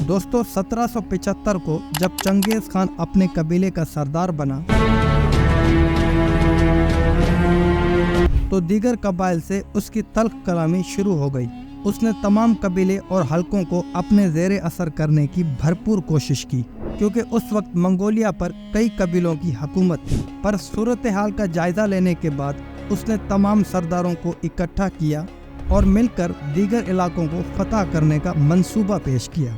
दोस्तों 1775 को जब चंगेज खान अपने कबीले का सरदार बना तो दीगर कबाइल से उसकी तल्ख कलामी शुरू हो गई। उसने तमाम कबीले और हलकों को अपने ज़ेरे असर करने की भरपूर कोशिश की, क्योंकि उस वक्त मंगोलिया पर कई कबीलों की हुकूमत थी। पर सूरत हाल का जायजा लेने के बाद उसने तमाम सरदारों को इकट्ठा किया और मिलकर दीगर इलाकों को फतह करने का मंसूबा पेश किया।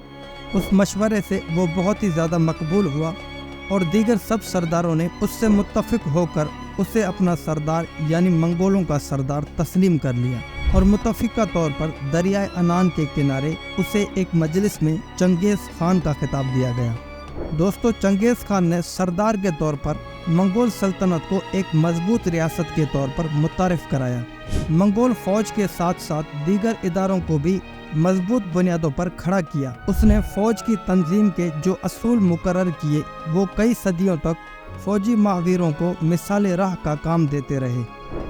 उस मशवरे से वो बहुत ही ज़्यादा मकबूल हुआ और दीगर सब सरदारों ने उससे मुत्तफिक होकर उसे अपना सरदार यानी मंगोलों का सरदार तस्लीम कर लिया और मुत्तफिका तौर पर दरियाए अनान के किनारे उसे एक मजलिस में चंगेज खान का खिताब दिया गया। दोस्तों चंगेज खान ने सरदार के तौर पर मंगोल सल्तनत को एक मजबूत रियासत के तौर पर मुतारिफ कराया। मंगोल फौज के साथ साथ दीगर इदारों को भी मजबूत बुनियादों पर खड़ा किया। उसने फौज की तंजीम के जो असूल मुकर्रर किए वो कई सदियों तक फौजी महावीरों को मिसाल राह का काम देते रहे।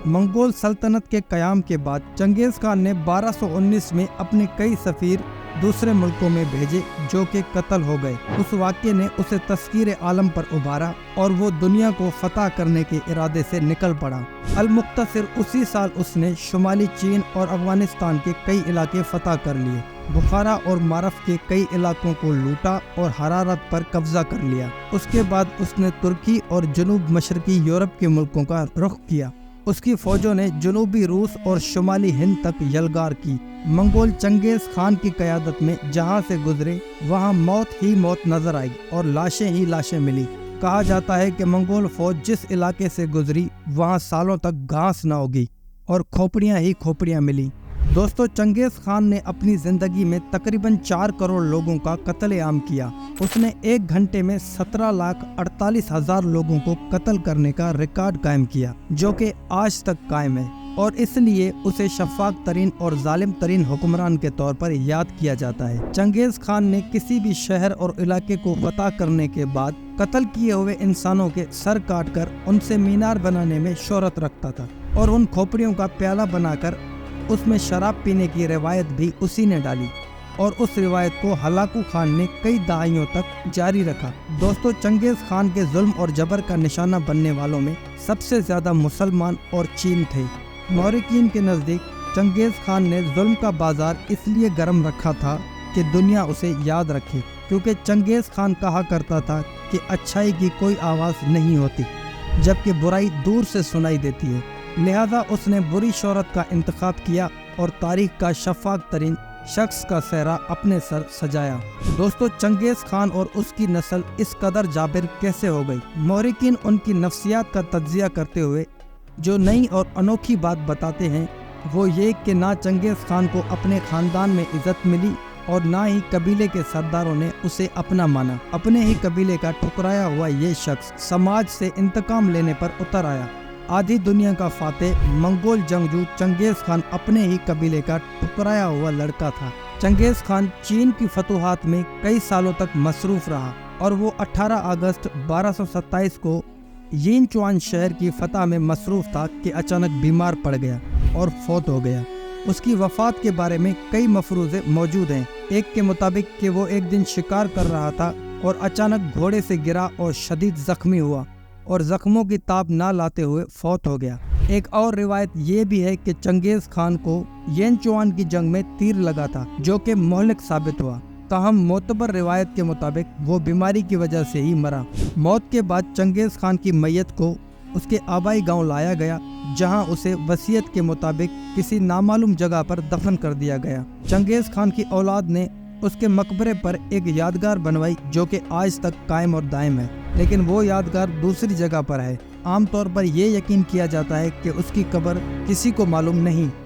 मंगोल सल्तनत के क़याम के बाद चंगेज खान ने 1219 में अपने कई सफ़ीर दूसरे मुल्कों में भेजे जो कि कत्ल हो गए। उस वाक़े ने उसे तस्कीर आलम पर उभारा और वो दुनिया को फतह करने के इरादे से निकल पड़ा। अल-मुख्तसिर उसी साल उसने शुमाली चीन और अफगानिस्तान के कई इलाके फतह कर लिए, बुखारा और मारफ के कई इलाकों को लूटा और हरारत पर कब्जा कर लिया। उसके बाद उसने तुर्की और जनूब मशरकी यूरोप के मुल्कों का रुख किया। उसकी फौजों ने जनूबी रूस और शुमाली हिंद तक यलगार की। मंगोल चंगेज खान की क़यादत में जहां से गुजरे वहां मौत ही मौत नजर आई और लाशें ही लाशें मिली। कहा जाता है कि मंगोल फौज जिस इलाके से गुजरी वहां सालों तक घास न उगी और खोपड़ियां ही खोपड़ियां मिली। दोस्तों चंगेज खान ने अपनी ज़िंदगी में तकरीबन 4 करोड़ लोगों का कत्ल-ए-आम किया। उसने 1 घंटे में 17,48,000 लोगों को कत्ल करने का रिकॉर्ड कायम किया, जो कि आज तक कायम है और इसलिए उसे शफ़ाक तरीन और जालिम तरीन हुक्मरान के तौर पर याद किया जाता है। चंगेज खान ने किसी भी शहर और इलाके को फतह करने के बाद कत्ल किए हुए इंसानों के सर काट कर उनसे मीनार बनाने में शोहरत रखता था और उन खोपड़ियों का प्याला बनाकर उसमें शराब पीने की रिवायत भी उसी ने डाली और उस रिवायत को हलाकू खान ने कई दहाइयों तक जारी रखा। दोस्तों चंगेज खान के जुल्म और जबर का निशाना बनने वालों में सबसे ज़्यादा मुसलमान और चीन थे। मौरिकीन के नज़दीक चंगेज खान ने जुल्म का बाजार इसलिए गर्म रखा था कि दुनिया उसे याद रखे, क्योंकि चंगेज खान कहा करता था कि अच्छाई की कोई आवाज़ नहीं होती जबकि बुराई दूर से सुनाई देती है। लिहाजा उसने बुरी शोहरत का इंतखाब किया और तारीख का शफ़ाक तरीन शख्स का सेहरा अपने सर सजाया। दोस्तों चंगेज खान और उसकी नस्ल इस कदर जाबिर कैसे हो गई? मौरिकीन उनकी नफ्सियात का तज्जिया करते हुए जो नई और अनोखी बात बताते हैं वो ये कि ना चंगेज खान को अपने ख़ानदान में इज़्ज़त मिली और ना ही कबीले के सरदारों ने उसे अपना माना। अपने ही कबीले का ठुकराया हुआ ये शख्स समाज से इंतकाम लेने पर उतर आया। आधी दुनिया का फातेह मंगोल जंगजू चंगेज खान अपने ही कबीले का ठुकराया हुआ लड़का था। चंगेज खान चीन की फतूहात में कई सालों तक मसरूफ़ रहा और वो 18 अगस्त 1227 को यिनचुआन शहर की फतह में मसरूफ़ था कि अचानक बीमार पड़ गया और फौत हो गया। उसकी वफ़ात के बारे में कई मफरूज़े मौजूद हैं। एक के मुताबिक कि वो एक दिन शिकार कर रहा था और अचानक घोड़े से गिरा और शदीद ज़ख्मी हुआ और ज़ख्मों की ताब ना लाते हुए फौत हो गया। एक और रिवायत ये भी है कि चंगेज खान को यिनचुआन की जंग में तीर लगा था जो कि मोहलिक साबित हुआ। ताहम मोतबर रिवायत के मुताबिक वो बीमारी की वजह से ही मरा। मौत के बाद चंगेज खान की मैयत को उसके आबाई गांव लाया गया, जहां उसे वसीयत के मुताबिक किसी नामालूम जगह पर दफन कर दिया गया। चंगेज खान की औलाद ने उसके मकबरे पर एक यादगार बनवाई जो कि आज तक कायम और दायम है, लेकिन वो यादगार दूसरी जगह पर है। आमतौर पर यह यकीन किया जाता है कि उसकी कब्र किसी को मालूम नहीं